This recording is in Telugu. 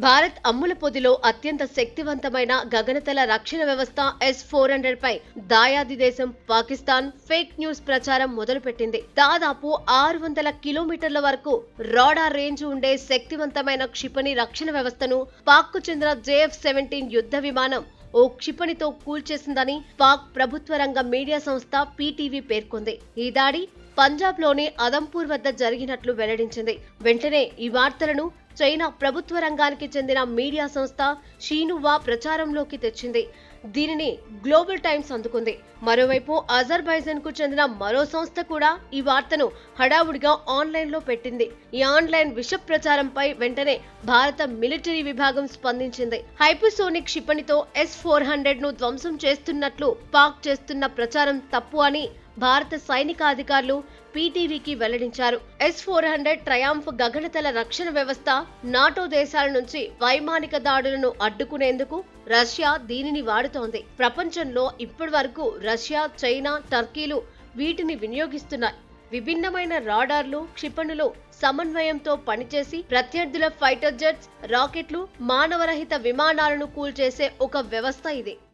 భారత్ అమ్ముల పొదిలో అత్యంత శక్తివంతమైన గగనతల రక్షణ వ్యవస్థ S-400 పై దాయాది దేశం పాకిస్తాన్ ఫేక్ న్యూస్ ప్రచారం మొదలుపెట్టింది. దాదాపు 600 కిలోమీటర్ల వరకు రాడార్ రేంజ్ ఉండే శక్తివంతమైన క్షిపణి రక్షణ వ్యవస్థను పాక్కు చెందిన JF-17 యుద్ధ విమానం ఓ క్షిపణితో కూల్చేసిందని పాక్ ప్రభుత్వ రంగ మీడియా సంస్థ PTV పేర్కొంది. ఈ దాడి పంజాబ్లోని అదంపూర్ వద్ద జరిగినట్లు వెల్లడించింది. వెంటనే ఈ వార్తలను చైనా ప్రభుత్వ రంగానికి చెందిన మీడియా సంస్థ షీనువా ప్రచారంలోకి తెచ్చింది. దీనిని గ్లోబల్ టైమ్స్ అందుకుంది. మరోవైపు అజర్బైజాన్ కు చెందిన మరో సంస్థ కూడా ఈ వార్తను హడావుడిగా ఆన్లైన్ లో పెట్టింది. ఈ ఆన్లైన్ విష ప్రచారంపై వెంటనే భారత మిలిటరీ విభాగం స్పందించింది. హైపర్సోనిక్ క్షిపణితో S-400 ను ధ్వంసం చేస్తున్నట్లు పాక్ చేస్తున్న ప్రచారం తప్పు అని భారత సైనికాధికారులు PTVకి వెల్లడించారు. S-400 ట్రయాంఫ్ గగనతల రక్షణ వ్యవస్థ నాటో దేశాల నుంచి వైమానిక దాడులను అడ్డుకునేందుకు రష్యా దీనిని వాడుతోంది. ప్రపంచంలో ఇప్పటివరకు రష్యా, చైనా, టర్కీలు వీటిని వినియోగిస్తున్నాయి. విభిన్నమైన రాడార్లు, క్షిపణులు సమన్వయంతో పనిచేసి ప్రత్యర్థుల ఫైటర్ జెట్స్, రాకెట్లు, మానవరహిత విమానాలను కూల్చేసే ఒక వ్యవస్థ ఇది.